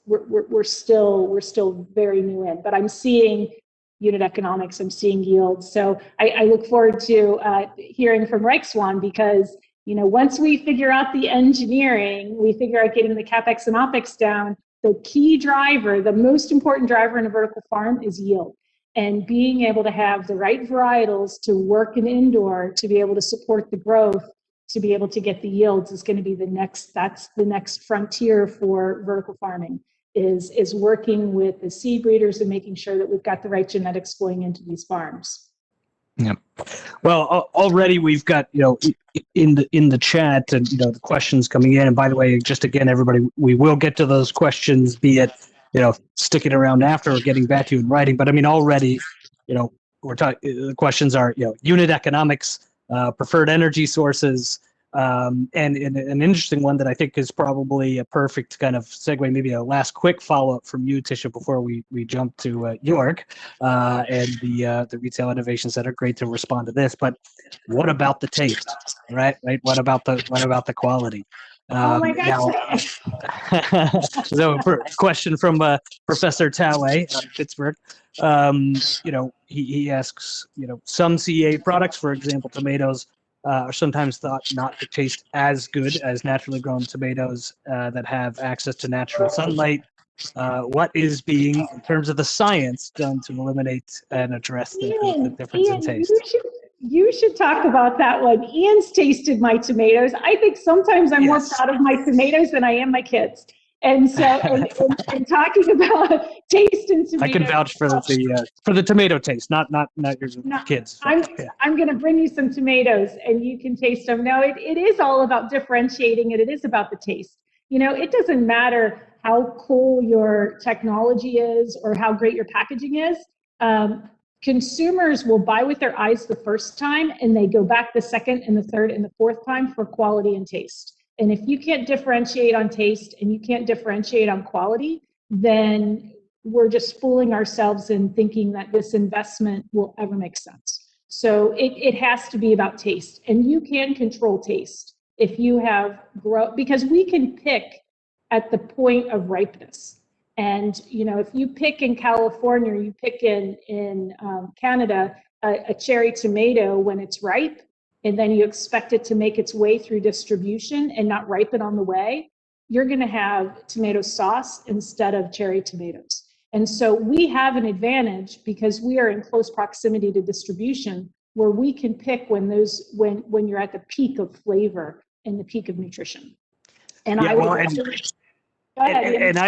we're still very new in. But I'm seeing unit economics, I'm seeing yields. So I look forward to hearing from Reichswan, because once we figure out the engineering, we figure out getting the CapEx and OpEx down, the key driver, the most important driver in a vertical farm is yield. And being able to have the right varietals to work in indoor, to be able to support the growth, to be able to get the yields is going to be that's the next frontier for vertical farming, is working with the seed breeders and making sure that we've got the right genetics going into these farms. Yeah. Well, already we've got, in the chat and, the questions coming in. And by the way, just again, everybody, we will get to those questions, be it, sticking around after or getting back to you in writing. But I mean, already, we're talking, the questions are, unit economics, preferred energy sources, and an interesting one that I think is probably a perfect kind of segue, maybe a last quick follow-up from you, Tisha, before we jump to York and the Retail Innovation Center. Great to respond to this, but what about the taste, right? What about the quality? Oh my gosh. So, question from Professor Taway out of Pittsburgh. He asks, some CEA products, for example, tomatoes, are sometimes thought not to taste as good as naturally grown tomatoes that have access to natural sunlight. What is being, in terms of the science, done to eliminate and address the difference in taste? You should talk about that one. Ian's tasted my tomatoes. I think sometimes I'm more proud of my tomatoes than I am my kids. And so, and talking about taste and tomatoes, I can vouch for the tomato taste, not your kids. I'm going to bring you some tomatoes, and you can taste them. No, it is all about differentiating, and it is about the taste. It doesn't matter how cool your technology is or how great your packaging is. Consumers will buy with their eyes the first time, and they go back the second and the third and the fourth time for quality and taste. And if you can't differentiate on taste and you can't differentiate on quality, then we're just fooling ourselves in thinking that this investment will ever make sense. So it has to be about taste, and you can control taste if you have because we can pick at the point of ripeness. And if you pick in California, or you pick in Canada a cherry tomato when it's ripe, and then you expect it to make its way through distribution and not ripen on the way, you're going to have tomato sauce instead of cherry tomatoes. And so we have an advantage because we are in close proximity to distribution, where we can pick when you're at the peak of flavor and the peak of nutrition. And I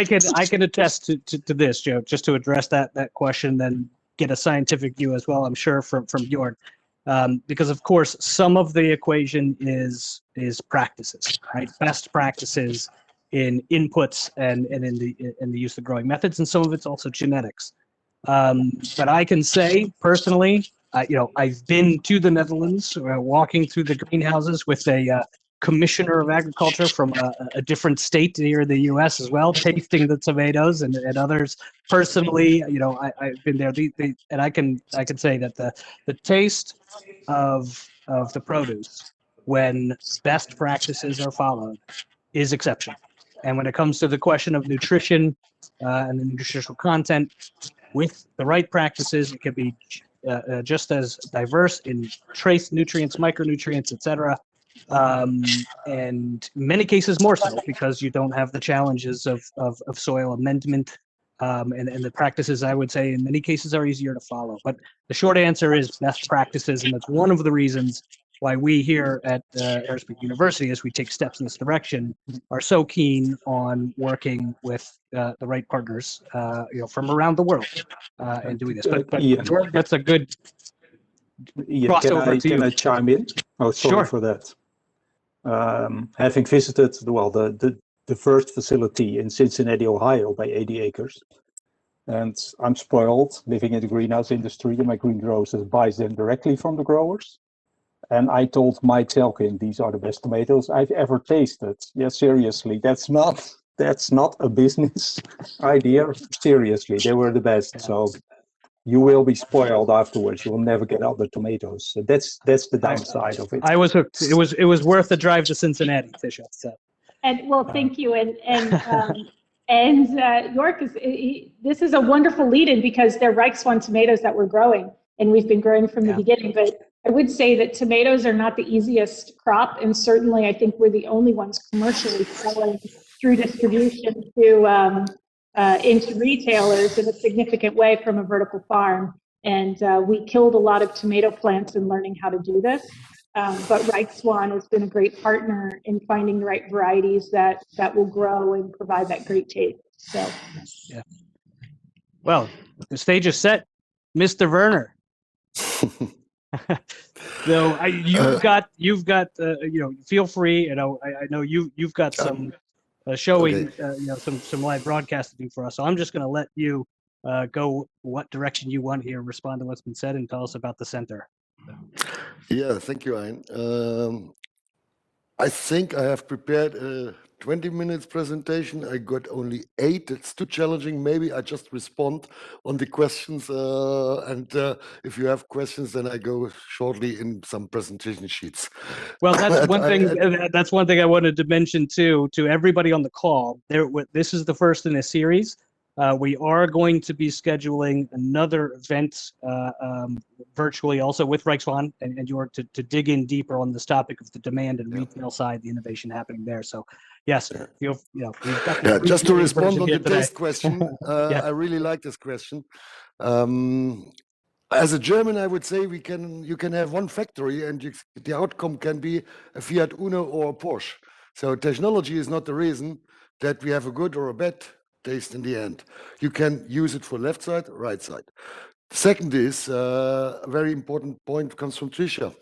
can attest to this, Joe, just to address that question, then get a scientific view as well, I'm sure, from York. Because of course, some of the equation is practices, right? Best practices in inputs and in the use of growing methods, and some of it's also genetics. But I can say personally, I've been to the Netherlands, walking through the greenhouses with a commissioner of agriculture from a different state here in the U.S. as well, tasting the tomatoes and others. Personally, I've been there. And I can say that the taste of the produce, when best practices are followed, is exceptional. And when it comes to the question of nutrition and the nutritional content, with the right practices, it can be just as diverse in trace nutrients, micronutrients, etc. And in many cases more so, because you don't have the challenges of soil amendment. And the practices, I would say, in many cases are easier to follow. But the short answer is best practices, and that's one of the reasons why we here at Aerospace University, as we take steps in this direction, are so keen on working with the right partners, from around the world, and doing this. But George, that's a good crossover to you. Can I chime in? Oh, sorry for that. Having visited the first facility in Cincinnati, Ohio, by 80 acres, and I'm spoiled living in the greenhouse industry, and my green growers buys them directly from the growers. And I told Mike Zelkin, these are the best tomatoes I've ever tasted. Yeah, seriously, that's not a business idea. Seriously, they were the best. So you will be spoiled afterwards. You will never get other tomatoes. So that's the downside of it. I was hooked. It was worth the drive to Cincinnati, Tisha. So. And well, thank you. And York this is a wonderful lead-in, because they're Reichswand tomatoes that we're growing, and we've been growing from the beginning. But I would say that tomatoes are not the easiest crop, and certainly I think we're the only ones commercially selling through distribution to into retailers in a significant way from a vertical farm. And we killed a lot of tomato plants in learning how to do this. But Reichswand has been a great partner in finding the right varieties that will grow and provide that great taste. So, yeah. Well, the stage is set, Mr. Werner. So you've got feel free. I know you've got some showing, some live broadcasting for us. So I'm just going to let you go what direction you want here, respond to what's been said, and tell us about the center. Yeah, thank you, Ern. I think I have prepared a 20 minutes presentation. I got only 8. It's too challenging. Maybe I just respond on the questions. And if you have questions, then I go shortly in some presentation sheets. Well, that's one thing. That's one thing I wanted to mention too to everybody on the call. This is the first in a series. We are going to be scheduling another event virtually, also with Reichswand and York, to dig in deeper on this topic of the demand and retail side, the innovation happening there. So, yes, we've got just to respond on the taste question, I really like this question. As a German, I would say you can have one factory and the outcome can be a Fiat Uno or a Porsche. So technology is not the reason that we have a good or a bad taste in the end. You can use it for left side, right side. Second is a very important point comes from Tricia.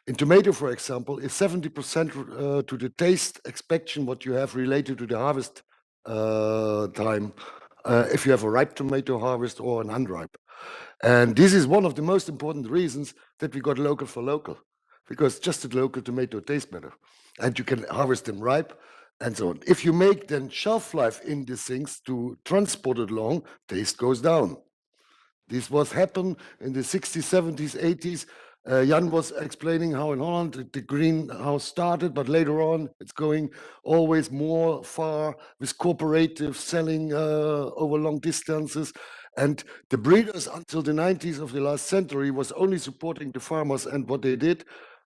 In tomato, for example, is 70% to the taste expectation what you have related to the harvest time. If you have a ripe tomato harvest or an unripe. And this is one of the most important reasons that we got local for local, because just the local tomato tastes better. And you can harvest them ripe and so on. If you make then shelf life in these things to transport it long, taste goes down. This was happened in the 60s, 70s, 80s. Jan was explaining how in Holland the greenhouse started, but later on it's going always more far with cooperatives selling over long distances. And the breeders until the 90s of the last century was only supporting the farmers, and what they did,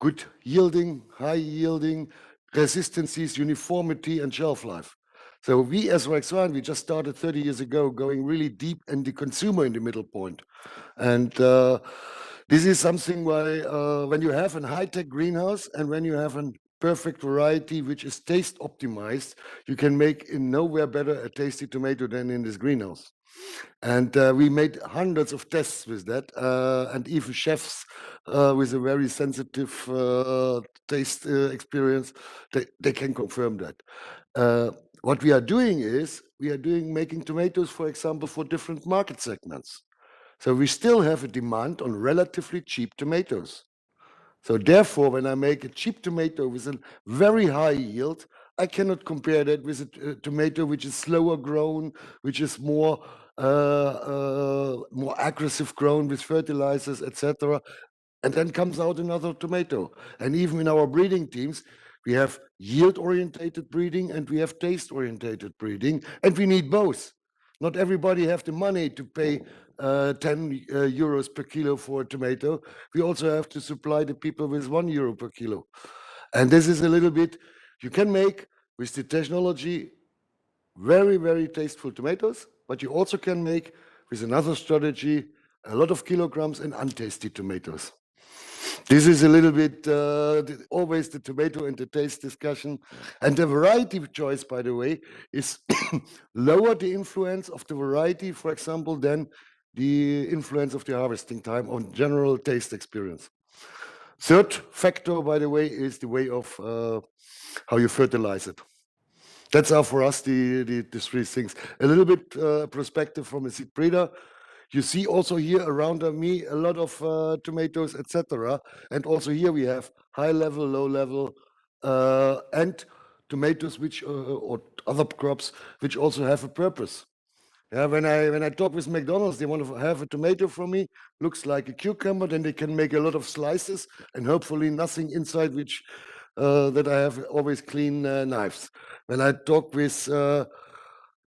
good yielding, high yielding, resistances, uniformity, and shelf life. So we as Reichswand, we just started 30 years ago, going really deep and the consumer in the middle point. And this is something why when you have a high-tech greenhouse and when you have a perfect variety which is taste optimized, you can make in nowhere better a tasty tomato than in this greenhouse. And we made hundreds of tests with that, and even chefs with a very sensitive taste experience, they can confirm that. what we are doing is making tomatoes, for example, for different market segments. So we still have a demand on relatively cheap tomatoes. So therefore, when I make a cheap tomato with a very high yield, I cannot compare that with a tomato which is slower grown, which is more aggressive grown with fertilizers, etc. And then comes out another tomato. And even in our breeding teams, we have yield-orientated breeding and we have taste-orientated breeding, and we need both. Not everybody have the money to pay 10 euros per kilo for a tomato. We also have to supply the people with €1 per kilo. And this is a little bit, you can make with the technology very, very tasteful tomatoes, but you also can make with another strategy a lot of kilograms and untasty tomatoes. This is a little bit always the tomato and the taste discussion. And the variety choice, by the way, is lower the influence of the variety, for example, than the influence of the harvesting time on general taste experience. Third factor, by the way, is the way of how you fertilize it. That's how for us the three things. A little bit perspective from a seed breeder. You see also here around me a lot of tomatoes, etc. And also here we have high level, low level, and tomatoes which or other crops which also have a purpose. Yeah, when I talk with McDonald's, they want to have a tomato from me, looks like a cucumber, then they can make a lot of slices and hopefully nothing inside which that I have always clean knives. When I talk with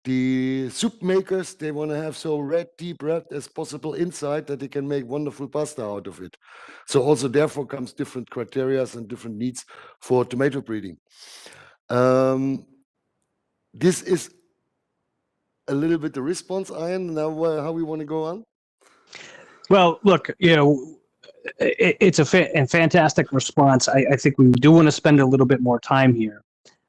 the soup makers, they want to have so red, deep red as possible inside that they can make wonderful pasta out of it. So also therefore comes different criteria and different needs for tomato breeding. This is a little bit the response, Ian. Now how we want to go on? Well, look, it's a fantastic response. I think we do want to spend a little bit more time here.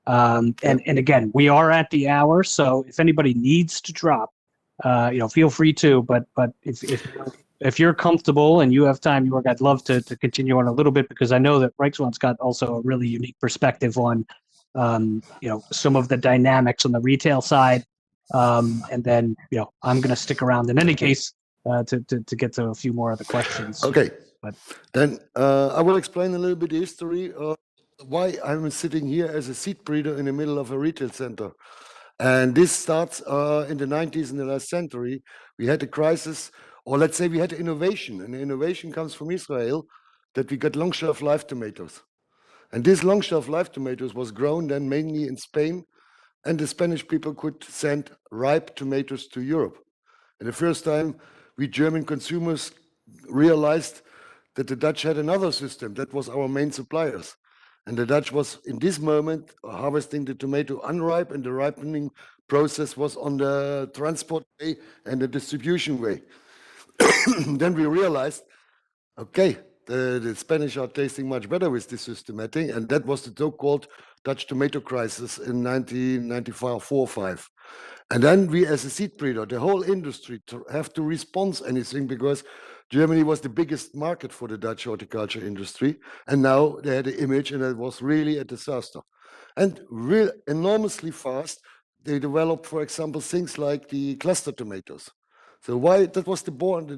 And again, we are at the hour, so if anybody needs to drop, feel free to. But if you're comfortable and you have time, Jörg, I'd love to continue on a little bit, because I know that Rijkswaan's got also a really unique perspective on some of the dynamics on the retail side. And then I'm going to stick around in any case to get to a few more of the questions. Okay, then I will explain a little bit the history of why I'm sitting here as a seed breeder in the middle of a retail center. And this starts in the 90s, in the last century. We had a crisis, or let's say we had innovation, and the innovation comes from Israel, that we got long shelf life tomatoes. And this long shelf life tomatoes was grown then mainly in Spain, and the Spanish people could send ripe tomatoes to Europe. And the first time we German consumers realized that the Dutch had another system. That was our main suppliers. And the Dutch was, in this moment, harvesting the tomato unripe, and the ripening process was on the transport way and the distribution way. Then we realized, okay, the Spanish are tasting much better with this systematic, and that was the so-called Dutch tomato crisis in 1994-5. And then we, as a seed breeder, the whole industry have to respond anything, because Germany was the biggest market for the Dutch horticulture industry, and now they had an image, and it was really a disaster. And real enormously fast, they developed, for example, things like the cluster tomatoes. So why that was the born?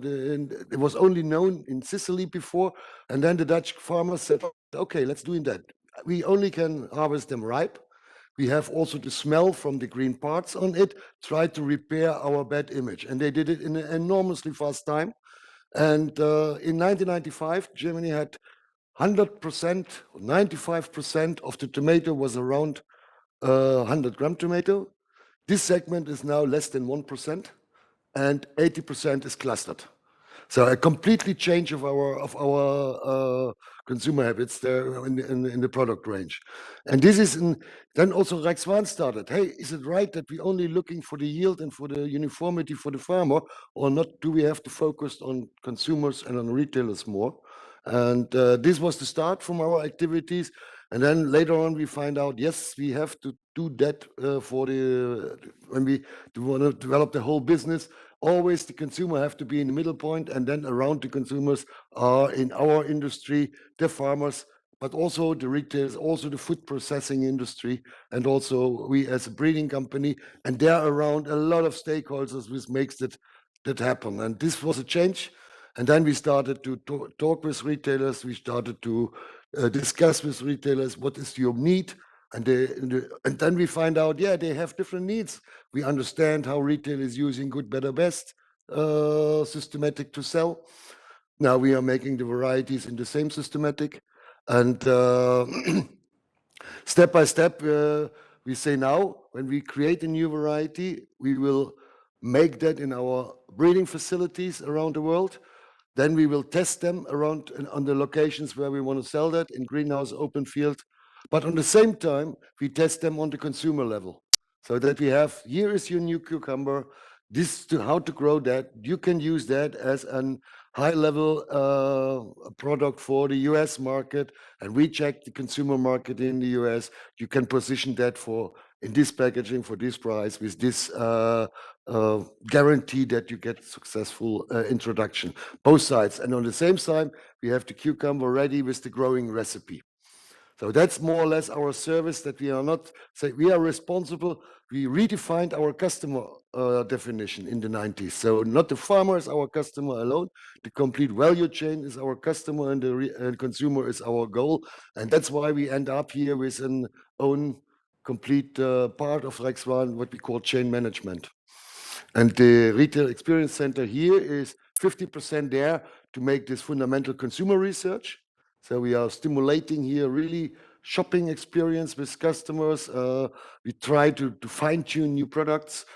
It was only known in Sicily before, and then the Dutch farmers said, "Okay, let's do that. We only can harvest them ripe. We have also the smell from the green parts on it. Try to repair our bad image," and they did it in an enormously fast time. And in 1995, Germany had 100%, 95% of the tomato was around 100-gram tomato. This segment is now less than 1%, and 80% is clustered. So a completely change of our consumer habits there in the product range. And this is then also Rijkswaan started. Hey, is it right that we only looking for the yield and for the uniformity for the farmer, or not? Do we have to focus on consumers and on retailers more? And this was the start from our activities. And then later on, we find out, yes, we have to do that when we want to develop the whole business. Always the consumer have to be in the middle point, and then around the consumers are in our industry, the farmers, but also the retailers, also the food processing industry, and also we as a breeding company. And there are around a lot of stakeholders which makes that happen. And this was a change. And then we started to talk with retailers. We started to discuss with retailers what is your need. And then we find out, yeah, they have different needs. We understand how retail is using good, better, best systematic to sell. Now we are making the varieties in the same systematic. And step by step, we say now, when we create a new variety, we will make that in our breeding facilities around the world. Then we will test them around on the locations where we want to sell that, in greenhouse, open field. But on the same time, we test them on the consumer level. So that we have, here is your new cucumber, this to how to grow that. You can use that as a high-level product for the US market, and we check the consumer market in the US. You can position that for in this packaging for this price with this guarantee that you get successful introduction, both sides. And on the same time, we have the cucumber ready with the growing recipe. So that's more or less our service, that we are not, say, we are responsible. We redefined our customer definition in the 90s. So not the farmer is our customer alone. The complete value chain is our customer, and the consumer is our goal. And that's why we end up here with an own complete part of Rexwan, what we call chain management. And the Retail Experience Center here is 50% there to make this fundamental consumer research. So we are stimulating here really shopping experience with customers. We try to fine-tune new products,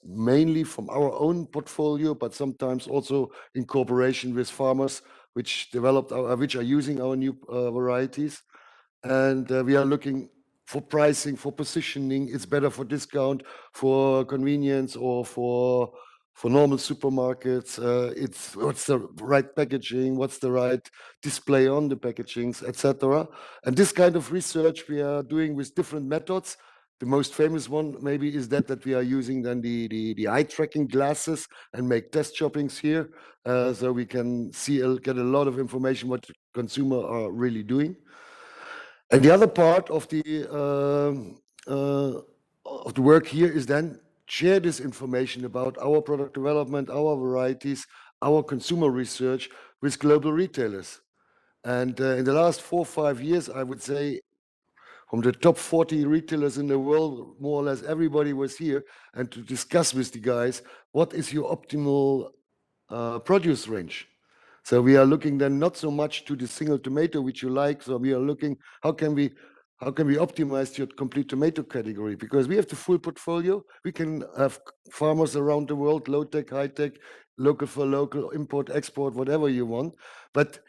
mainly from our own portfolio, but sometimes also in cooperation with farmers which are using our new varieties. And we are looking for pricing, for positioning. It's better for discount, for convenience, or for normal supermarkets. It's what's the right packaging, what's the right display on the packagings, etc. And this kind of research we are doing with different methods. The most famous one maybe is that we are using then the eye tracking glasses and make test shoppings here, so we can get a lot of information what the consumer are really doing. And the other part of the work here is then share this information about our product development, our varieties, our consumer research with global retailers. And in the last 4 or 5 years, I would say, from the top 40 retailers in the world, more or less everybody was here, and to discuss with the guys, what is your optimal produce range? So we are looking then not so much to the single tomato which you like. So we are looking how can we optimize your complete tomato category, because we have the full portfolio. We can have farmers around the world, low tech, high tech, local for local, import, export, whatever you want. But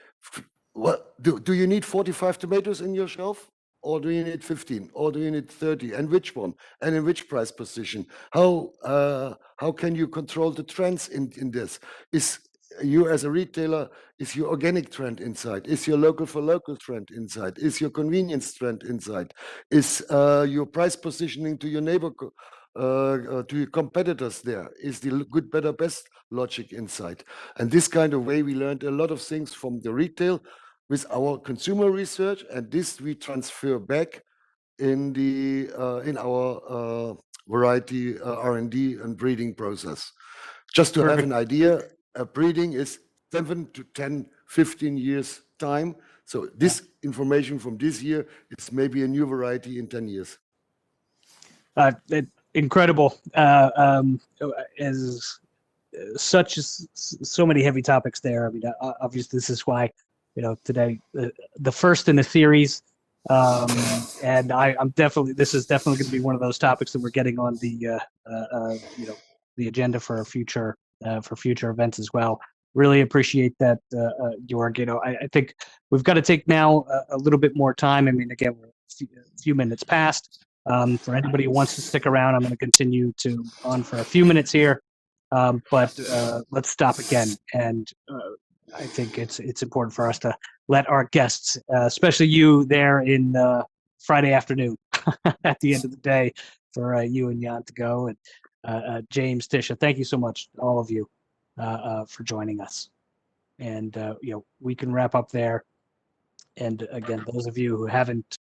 what do you need 45 tomatoes in your shelf? Or do you need 15? Or do you need 30? And which one? And in which price position? How can you control the trends in this? Is you as a retailer, is your organic trend inside? Is your local for local trend inside? Is your convenience trend inside? Is your price positioning to your neighbor, to your competitors there? Is the good, better, best logic inside? And this kind of way, we learned a lot of things from the retail with our consumer research, and this we transfer back in our variety R&D and breeding process. Just to have an idea, breeding is 7 to 10, 15 years time. So this information from this year is maybe a new variety in 10 years. Incredible. As so many heavy topics there. I mean, obviously, this is why today the first in the series, and this is definitely going to be one of those topics that we're getting on the the agenda for future events as well. Really appreciate that, Jorg. I think we've got to take now a little bit more time. I mean, again, we're a few minutes past. For anybody who wants to stick around, I'm going to continue on for a few minutes here, but let's stop again. And I think it's important for us to let our guests, especially you there in Friday afternoon, at the end of the day, for you and Jan to go, and James, Tisha, thank you so much, all of you, for joining us. And we can wrap up there. And again, those of you who haven't